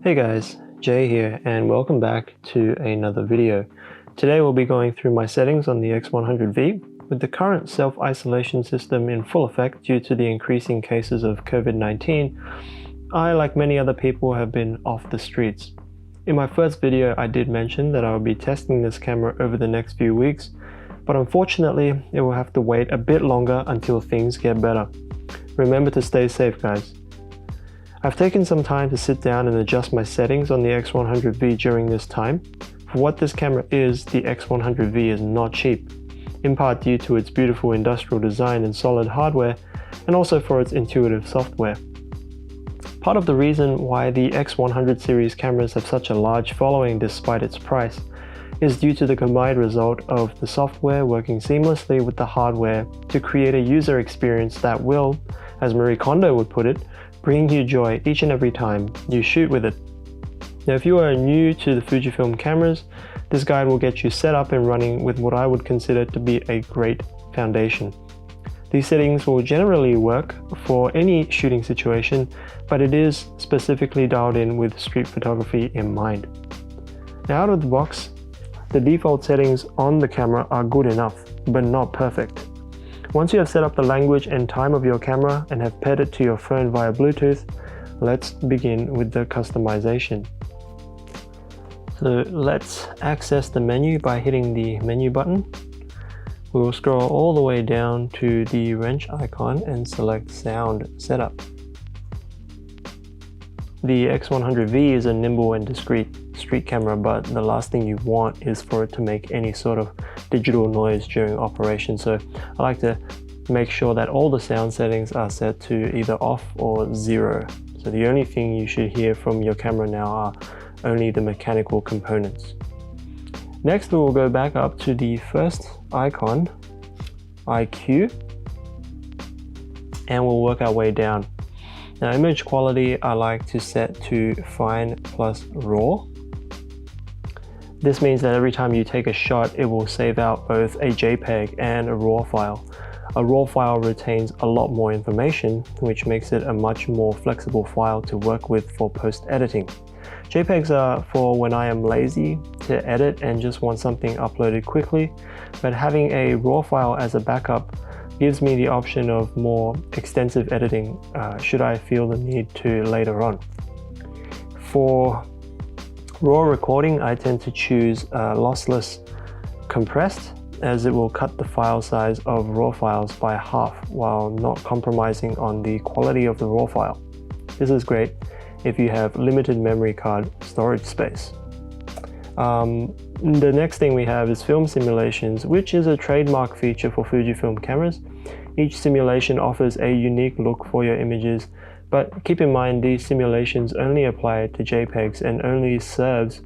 Hey guys, Jay here and welcome back to another video. Today we'll be going through my settings on the X100V with the current self-isolation system in full effect due to the increasing cases of COVID-19. I, like many other people, have been off the streets. In my first video I did mention that I will be testing this camera over the next few weeks, but unfortunately it will have to wait a bit longer until things get better. Remember to stay safe, guys. I've taken some time to sit down and adjust my settings on the X100V during this time. For what this camera is, the X100V is not cheap, in part due to its beautiful industrial design and solid hardware, and also for its intuitive software. Part of the reason why the X100 series cameras have such a large following despite its price is due to the combined result of the software working seamlessly with the hardware to create a user experience that will, as Marie Kondo would put it, bring you joy each and every time you shoot with it. Now, if you are new to the Fujifilm cameras, this guide will get you set up and running with what I would consider to be a great foundation. These settings will generally work for any shooting situation, but it is specifically dialed in with street photography in mind. Now, out of the box, the default settings on the camera are good enough, but not perfect. Once you have set up the language and time of your camera and have paired it to your phone via Bluetooth, let's begin with the customization. So let's access the menu by hitting the menu button. We will scroll all the way down to the wrench icon and select Sound Setup. The X100V is a nimble and discreet street camera, but the last thing you want is for it to make any sort of digital noise during operation. So I like to make sure that all the sound settings are set to either off or 0. So the only thing you should hear from your camera now are only the mechanical components. Next, we will go back up to the first icon, IQ, and we'll work our way down. Now, image quality I like to set to fine plus raw. This means that every time you take a shot, it will save out both a JPEG and a RAW file. A RAW file retains a lot more information, which makes it a much more flexible file to work with for post-editing. JPEGs are for when I am lazy to edit and just want something uploaded quickly, but having a RAW file as a backup gives me the option of more extensive editing should I feel the need to later on. For RAW recording, I tend to choose lossless compressed, as it will cut the file size of RAW files by half while not compromising on the quality of the RAW file. This is great if you have limited memory card storage space. The next thing we have is film simulations, which is a trademark feature for Fujifilm cameras. Each simulation offers a unique look for your images, but keep in mind these simulations only apply to JPEGs and only serves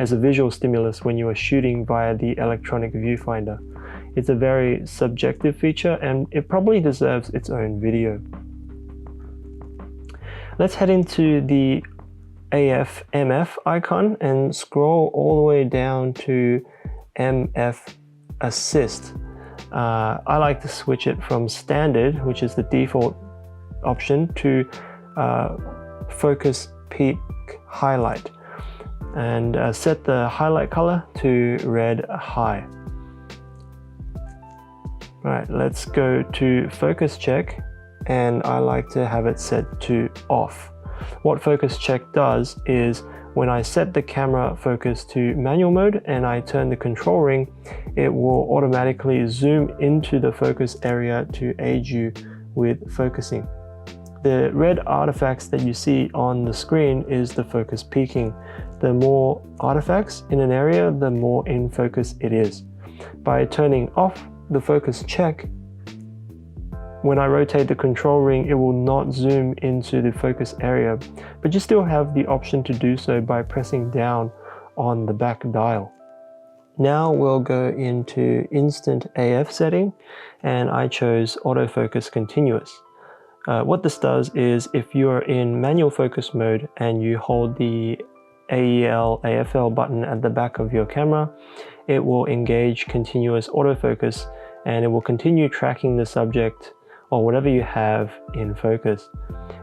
as a visual stimulus when you are shooting via the electronic viewfinder. It's a very subjective feature and it probably deserves its own video. Let's head into the AF/MF icon and scroll all the way down to MF Assist. I like to switch it from standard, which is the default option, to focus peak highlight, and set the highlight color to red high. Right, let's go to focus check, and I like to have it set to off. What focus check does is when I set the camera focus to manual mode and I turn the control ring, it will automatically zoom into the focus area to aid you with focusing. The red artifacts that you see on the screen is the focus peaking. The more artifacts in an area, the more in focus it is. By turning off the focus check, when I rotate the control ring, it will not zoom into the focus area, but you still have the option to do so by pressing down on the back dial. Now we'll go into instant AF setting, and I chose autofocus continuous. What this does is if you are in manual focus mode and you hold the AEL, AFL button at the back of your camera, it will engage continuous autofocus and it will continue tracking the subject or whatever you have in focus.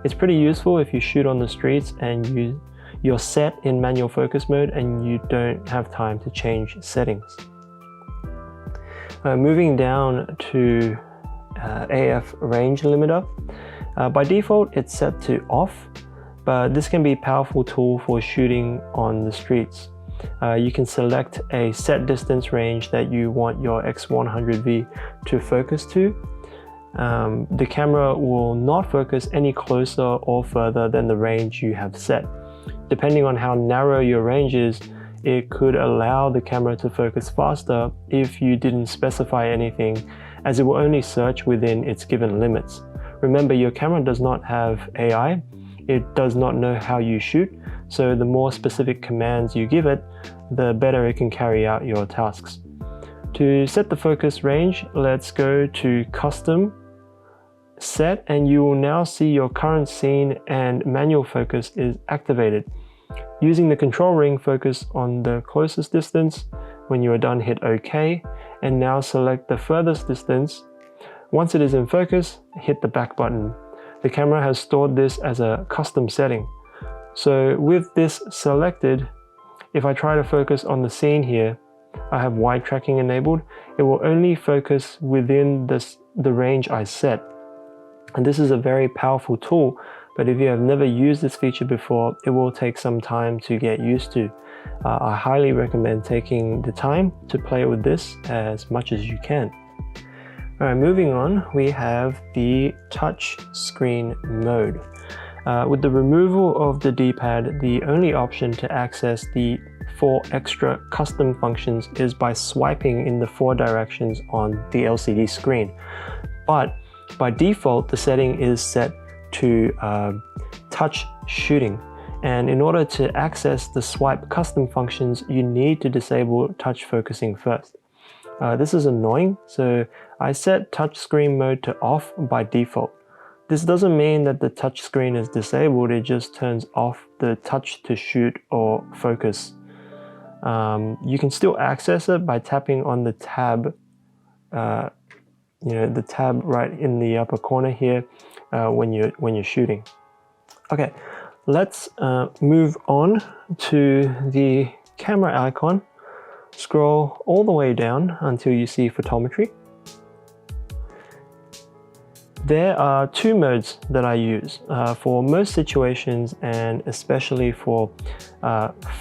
It's pretty useful if you shoot on the streets and you you're set in manual focus mode and you don't have time to change settings. Moving down to AF range limiter. By default, it's set to off, but this can be a powerful tool for shooting on the streets. You can select a set distance range that you want your X100V to focus to. The camera will not focus any closer or further than the range you have set. Depending on how narrow your range is, it could allow the camera to focus faster if you didn't specify anything, as it will only search within its given limits. Remember, your camera does not have AI, it does not know how you shoot, so the more specific commands you give it, the better it can carry out your tasks. To set the focus range, let's go to Custom, Set, and you will now see your current scene and manual focus is activated. Using the control ring, focus on the closest distance. When you are done, hit OK, and now select the furthest distance. Once it is in focus, hit the back button. The camera has stored this as a custom setting. So with this selected, if I try to focus on the scene here, I have wide tracking enabled. It will only focus within the range I set. And this is a very powerful tool, but if you have never used this feature before, it will take some time to get used to. I highly recommend taking the time to play with this as much as you can. Alright, moving on, we have the touch screen mode. With the removal of the D-pad, the only option to access the 4 extra custom functions is by swiping in the 4 directions on the LCD screen. But by default, the setting is set to touch shooting. And in order to access the swipe custom functions, you need to disable touch focusing first. This is annoying, so I set touch screen mode to off by default. This doesn't mean that the touch screen is disabled, it just turns off the touch to shoot or focus. You can still access it by tapping on the tab, the tab right in the upper corner here when you're shooting. Okay, let's move on to the camera icon. Scroll all the way down until you see photometry. There are 2 modes that I use for most situations, and especially for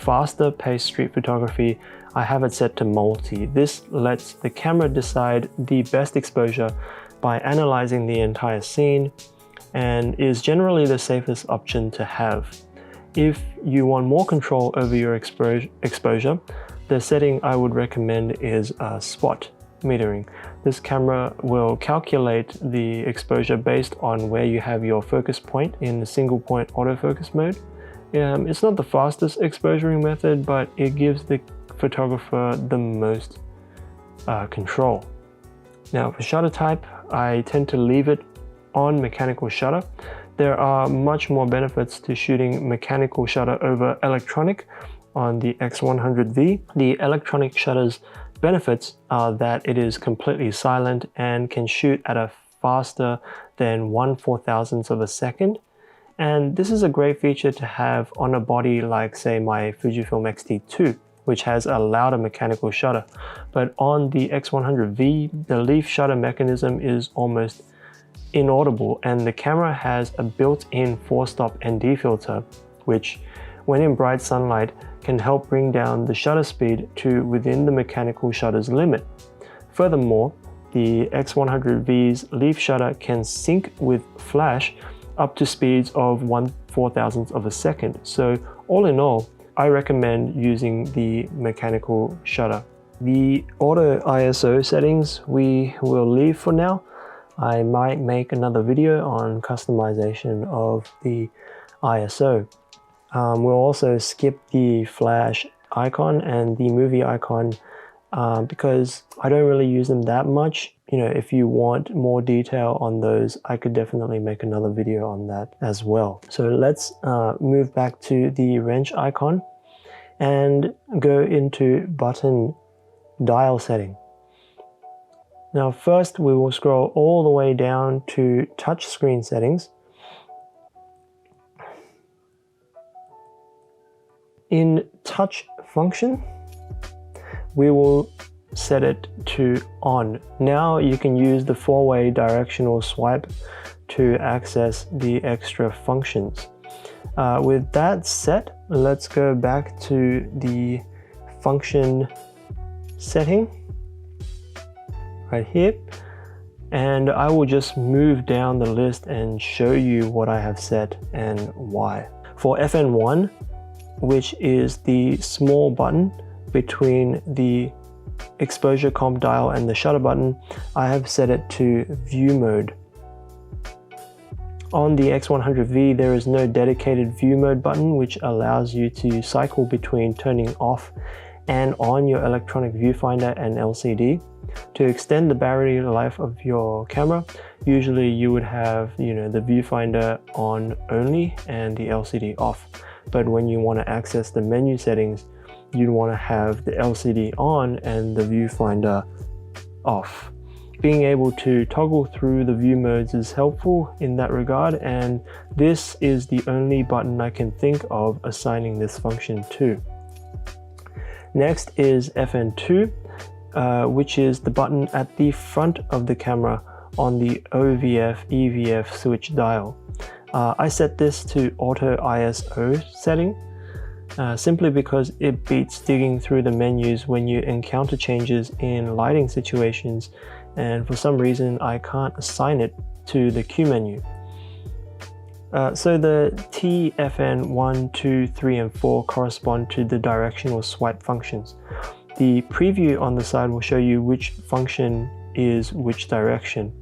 faster paced street photography. I have it set to multi. This lets the camera decide the best exposure by analyzing the entire scene and is generally the safest option to have. If you want more control over your exposure, the setting I would recommend is spot metering. This camera will calculate the exposure based on where you have your focus point in the single point autofocus mode. It's not the fastest exposuring method, but it gives the photographer the most control. Now for shutter type, I tend to leave it on mechanical shutter. There are much more benefits to shooting mechanical shutter over electronic on the X100V. The electronic shutter's benefits are that it is completely silent and can shoot at a faster than 1/4000th of a second. And this is a great feature to have on a body like, say, my Fujifilm X-T2, which has a louder mechanical shutter. But on the X100V, the leaf shutter mechanism is almost inaudible, and the camera has a built-in 4-stop ND filter, which, when in bright sunlight, can help bring down the shutter speed to within the mechanical shutter's limit. Furthermore, the X100V's leaf shutter can sync with flash up to speeds of 1/4000th of a second. So all in all, I recommend using the mechanical shutter. The auto ISO settings we will leave for now. I might make another video on customization of the ISO. We'll also skip the flash icon and the movie icon because I don't really use them that much. You know, if you want more detail on those, I could definitely make another video on that as well. So let's move back to the wrench icon and go into button dial setting. Now first we will scroll all the way down to touchscreen settings. In touch function, we will set it to on. Now you can use the 4-way directional swipe to access the extra functions. With that set, let's go back to the function setting right here, and I will just move down the list and show you what I have set and why. For FN1, which is the small button between the exposure comp dial and the shutter button, I have set it to view mode. On the X100V, there is no dedicated view mode button, which allows you to cycle between turning off and on your electronic viewfinder and LCD. To extend the battery life of your camera, usually you would have, the viewfinder on only and the LCD off. But when you want to access the menu settings, you'd want to have the LCD on and the viewfinder off. Being able to toggle through the view modes is helpful in that regard, and this is the only button I can think of assigning this function to. Next is FN2, which is the button at the front of the camera on the OVF EVF switch dial. I set this to auto ISO setting, simply because it beats digging through the menus when you encounter changes in lighting situations, and for some reason I can't assign it to the Q menu. So the TFN 1, 2, 3, and 4 correspond to the directional swipe functions. The preview on the side will show you which function is which direction.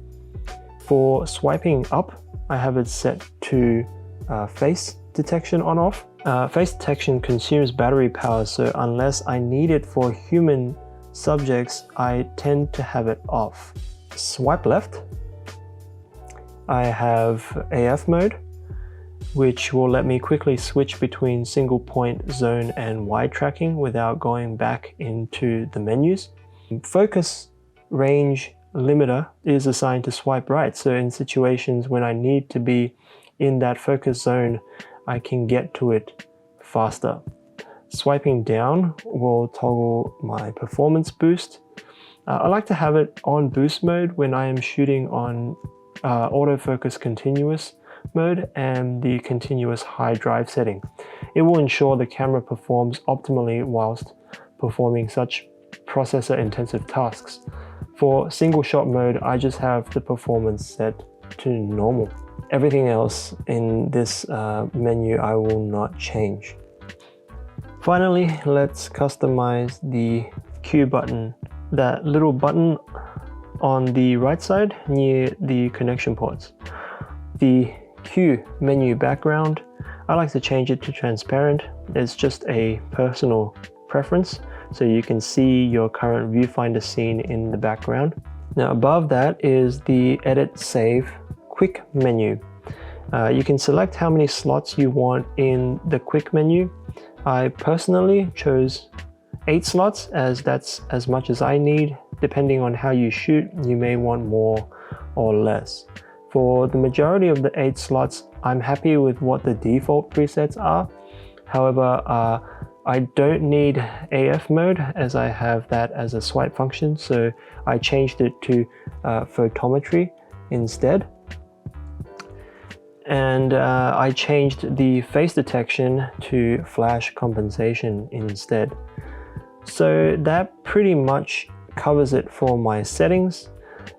For swiping up, I have it set to face detection on off. Face detection consumes battery power, so unless I need it for human subjects, I tend to have it off. Swipe left, I have AF mode, which will let me quickly switch between single point, zone, and wide tracking without going back into the menus. Focus range limiter is assigned to swipe right, so in situations when I need to be in that focus zone, I can get to it faster. Swiping down will toggle my performance boost. I like to have it on boost mode when I am shooting on autofocus continuous mode and the continuous high drive setting. It will ensure the camera performs optimally whilst performing such processor intensive tasks. For single shot mode, I just have the performance set to normal. Everything else in this menu I will not change. Finally, let's customize the Q button. That little button on the right side near the connection ports. The Q menu background, I like to change it to transparent. It's just a personal preference, so you can see your current viewfinder scene in the background. Now above that is the Edit Save Quick menu. You can select how many slots you want in the quick menu. I personally chose 8 slots as that's as much as I need. Depending on how you shoot, you may want more or less. For the majority of the 8 slots, I'm happy with what the default presets are. However, I don't need AF mode as I have that as a swipe function, so I changed it to photometry instead. And I changed the face detection to flash compensation instead. So that pretty much covers it for my settings.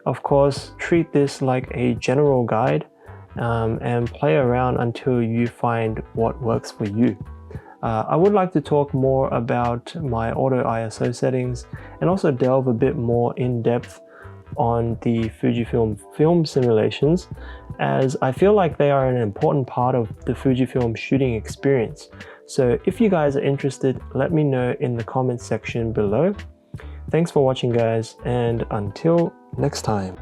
Of course, treat this like a general guide and play around until you find what works for you. I would like to talk more about my auto ISO settings and also delve a bit more in depth on the Fujifilm film simulations, as I feel like they are an important part of the Fujifilm shooting experience. So if you guys are interested, let me know in the comments section below. Thanks for watching guys, and until next time.